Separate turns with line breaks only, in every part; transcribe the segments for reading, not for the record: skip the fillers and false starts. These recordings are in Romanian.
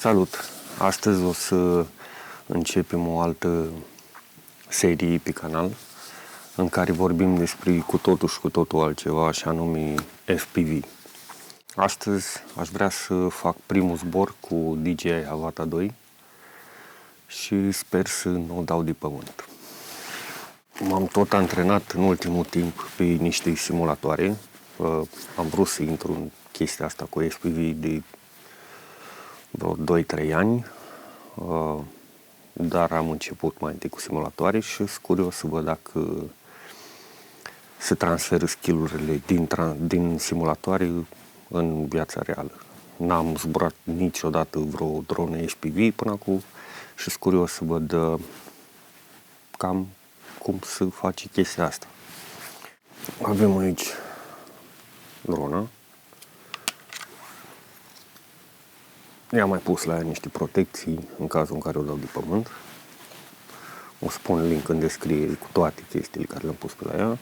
Salut! Astăzi o să începem o altă serie pe canal în care vorbim despre cu totul și cu totul altceva, și anume FPV. Astăzi aș vrea să fac primul zbor cu DJI Avata 2 și sper să nu o dau de pământ. M-am tot antrenat în ultimul timp pe niște simulatoare. Am vrut să intru în chestia asta cu FPV de vreo 2-3 ani, dar am început mai întâi cu simulatoare și sunt curios să văd dacă se transferă skill-urile din simulatoare în viața reală. N-am zburat niciodată vreo dronă FPV până acum și sunt curios să văd cam cum să faci chestia asta. Avem aici drona. I-am mai pus la ea niște protecții în cazul în care o dau de pământ. O să pun link în descriere cu toate chestiile care le-am pus pe la ea.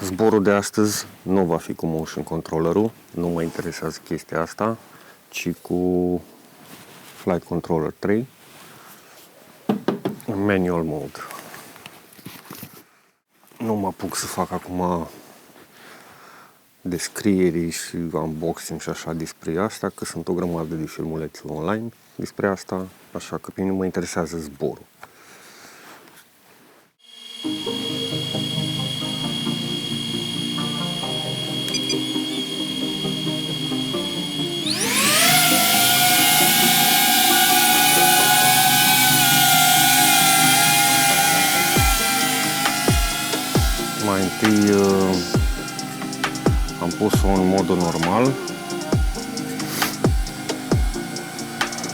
Zborul de astăzi nu va fi cu motion controllerul, nu mă interesează chestia asta, ci cu Flight Controller 3 în manual mode. Nu mă apuc să fac acum descrieri și unboxing și așa despre asta, că sunt o grămadă de filmulețe online despre asta, așa că pe mine mă interesează zborul. Mai întâi am pus-o în modul normal,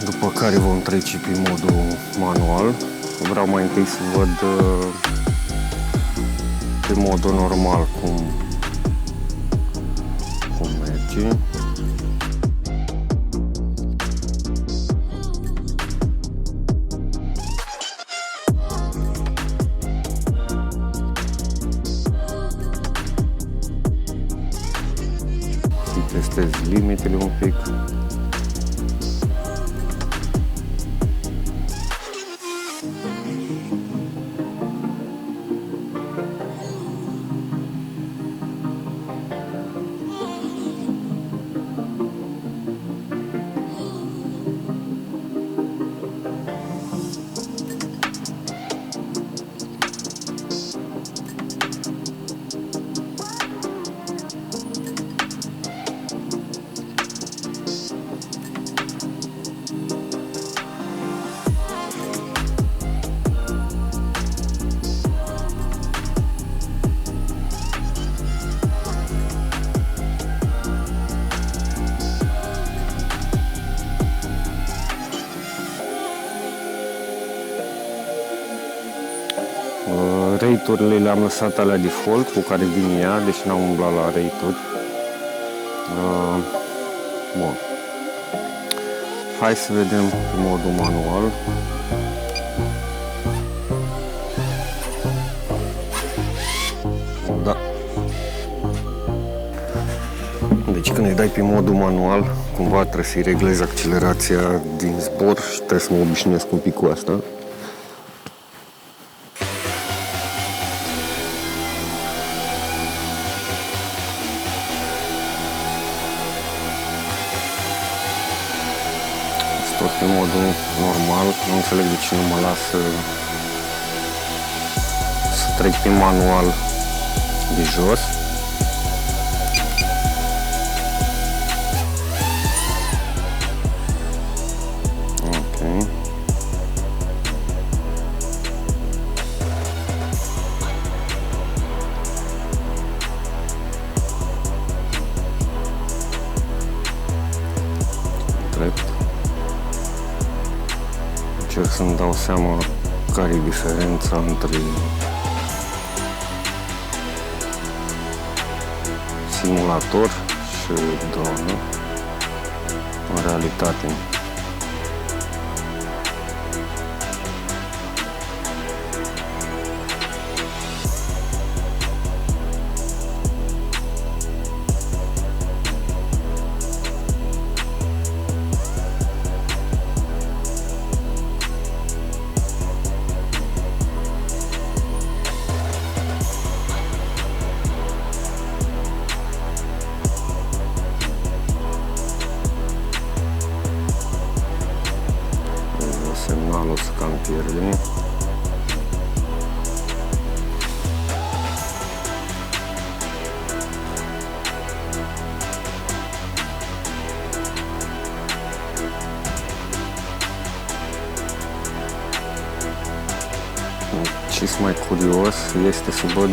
după care vom trece pe modul manual. Vreau mai întâi să văd pe modul normal cum merge. Testez limitele un pic. Rate-urile le-am lăsat alea default cu care vine ea, deci n-am umblat la rate-uri. Bun. Hai să vedem pe modul manual. Da. Deci când îi dai pe modul manual, cumva trebuie să-i reglezi accelerația din zbor și trebuie să mă obișnuiesc un pic cu asta. Tot pe modul normal, nu înțeleg de ce nu mă lasă să trec pe manual de jos. Ok. Drept. Încerc să-mi dau seama care e diferența între simulator și dronă în realitate. să cam pierde. Ce-s mai curios este să văd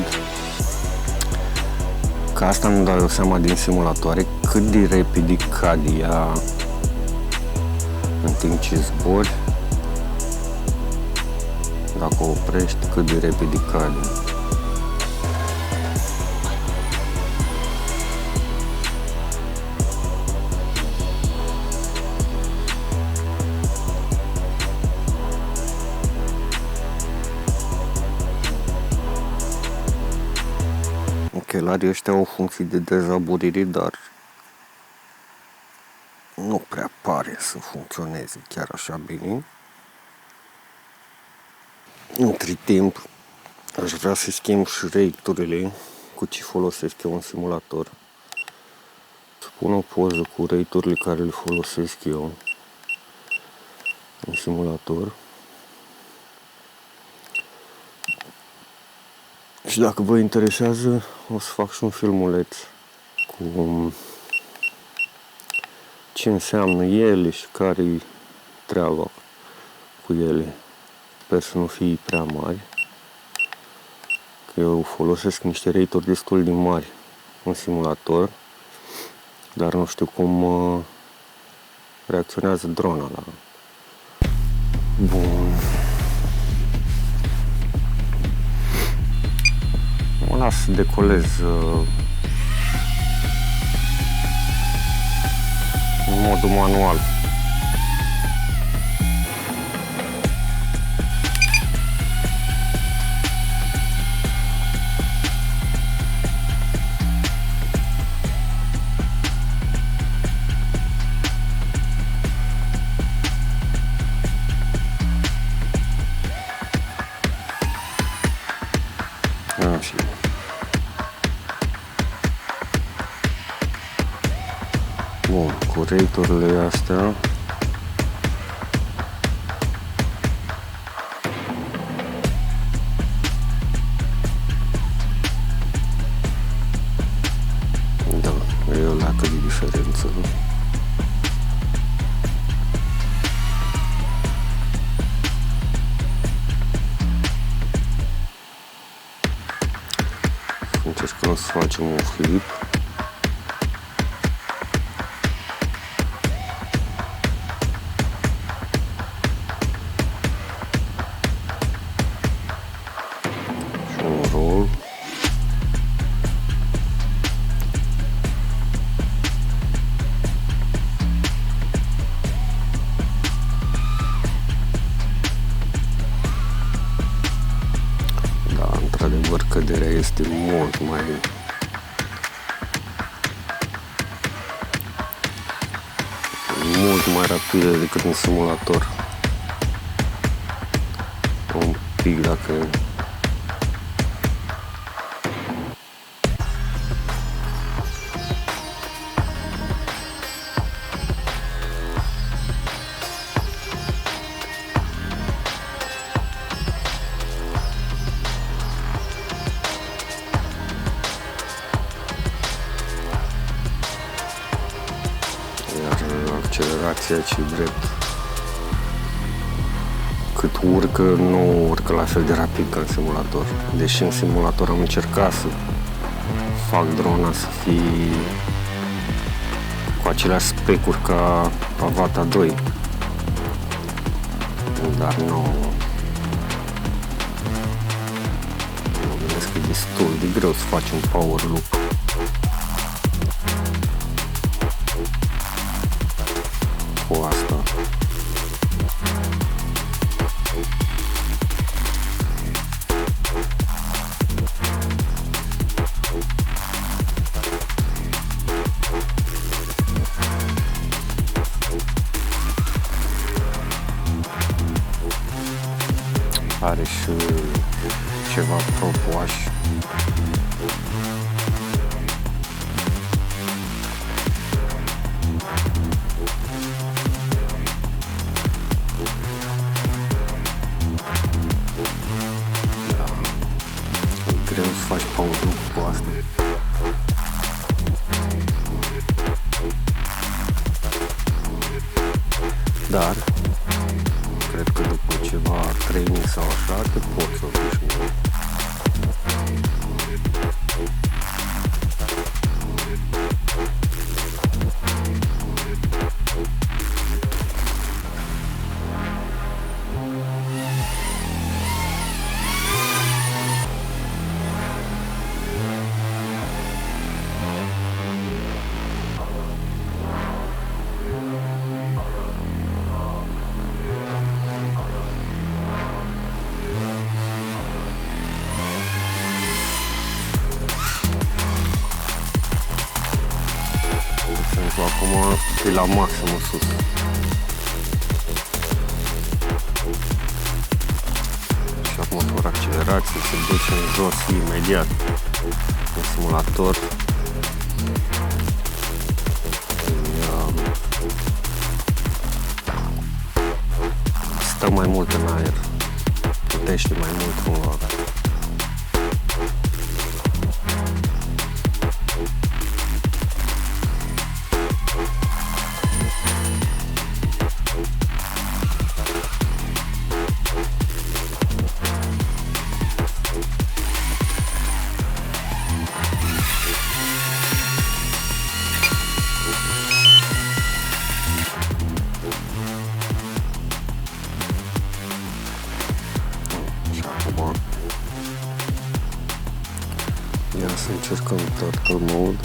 că asta nu dau eu seama din simulatoare, cât de repede cade ea în timp ce zbori. Dacă o oprești, cât de repede cade. Ochelarii ăștia au funcții de dezaburire, dar nu prea pare să funcționeze chiar așa bine. Între timp, aș vrea să schimb și rate-urile cu ce folosesc eu în simulator. Să pun o poză cu rate-urile care le folosesc eu în simulator. Și dacă vă interesează, o să fac și un filmuleț cu ce înseamnă ele și care-i treaba cu ele. Sper să nu fie prea mari, că eu folosesc niște rate-uri destul de mari în simulator, dar nu știu cum reacționează drona la... Bun. Mă las să decolez în modul manual. Așa. Bun, cu rate-urile astea da, e o leacă de diferență. Încercăm să facem un flip. Și un roll. Da, într-adevăr, căderea este mult mai rapidă decât în simulator. Un pic dacă... Accelerația ce drept. Cât urcă, nu urcă la fel de rapid ca în simulator. Deși în simulator am încercat să fac drona să fie cu aceleași specuri ca Avata 2. Dar nu mă gândesc că e destul de greu să faci un power loop. Cu asta. Are și ceva propoași. Dar cred că după ceva training sau așa te poți obișnui. Acum e la maximul sus. Și acum fără accelerație se duce în jos imediat în simulator. Stă mai mult în aer, putește mai mult în loc. Ia să încercăm turtle mode.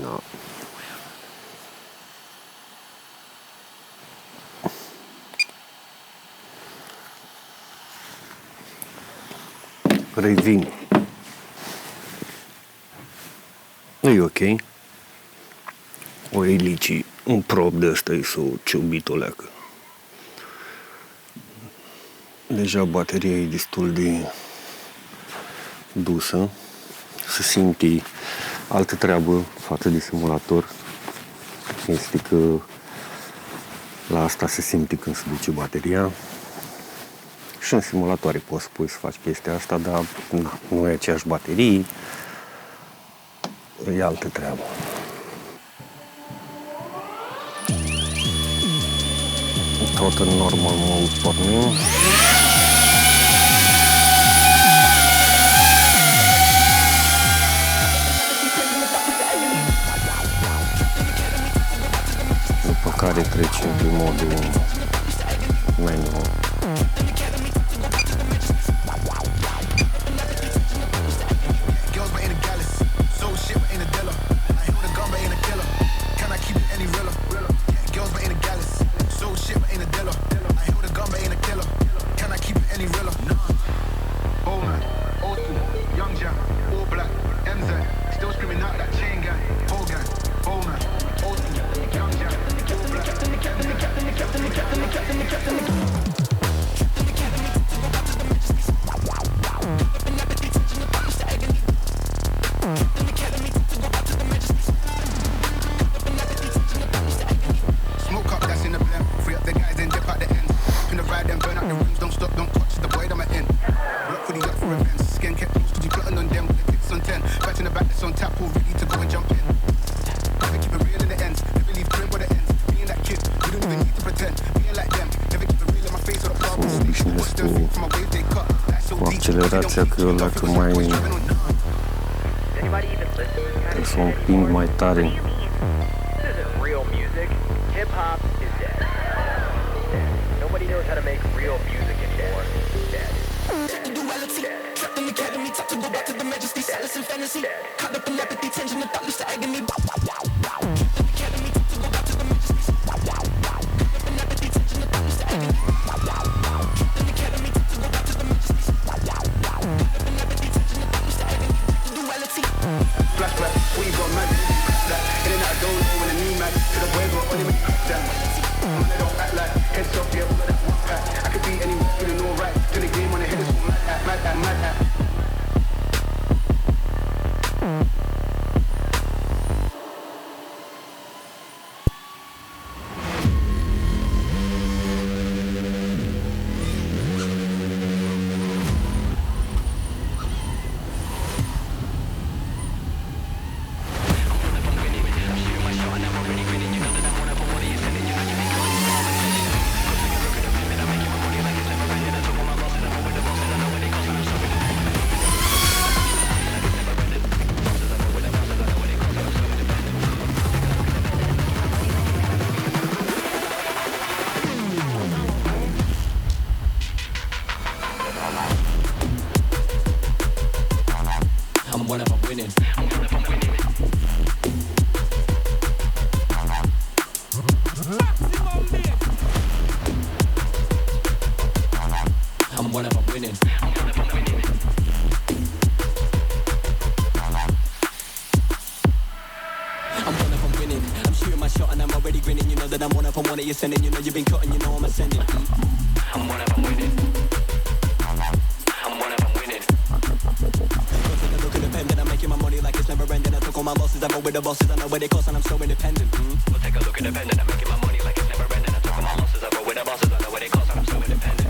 No. Revin. E ok. O elici un prop de ăsta e s-o ciubit o leacă. Deja bateria e destul de dusă. Se simte altă treabă față de simulator. Este că la asta se simte când se duce bateria. Și în simulatoare poți spui să faci chestia asta, dar nu e aceeași baterie. E altă treabă. Tot în normal mode pornim. După care trecem pe modul menu. Accelerația că eu dacă mai trebuie să o împing mai tare.
that I'm one of them, one that you're sending. You know you've been cutting, you know I'm ascending. I'm one of them winning. I'm one of them winning. Go take a look at the pen that I'm making my money like it's never ending. I took all my losses, I roll with the bosses, I know where they cost and I'm so independent. Go take a look at the pen that I'm making my money like it's never ending. I took all my losses, I roll with the bosses, I know where they cost and I'm so independent.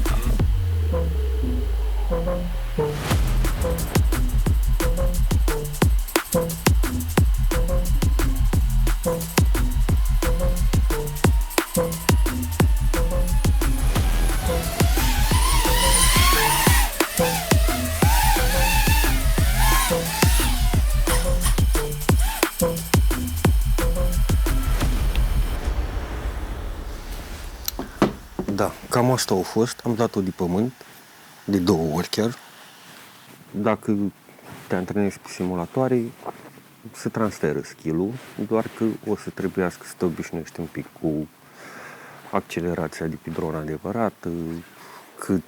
Da, cam asta a fost. Am dat-o de pământ, de 2 ori chiar. Dacă te antrenezi pe simulatoare, se transferă skill-ul, doar că o să trebuiască să te obișnuiești un pic cu accelerația de pe dron adevărat, cât,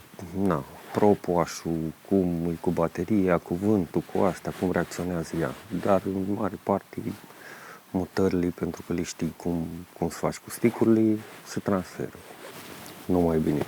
propoașul, cum e cu bateria, cu vântul, cu asta, cum reacționează ea. Dar în mare parte mutările, pentru că le știi cum să faci cu stick-urile, se transferă. Nu mai bine.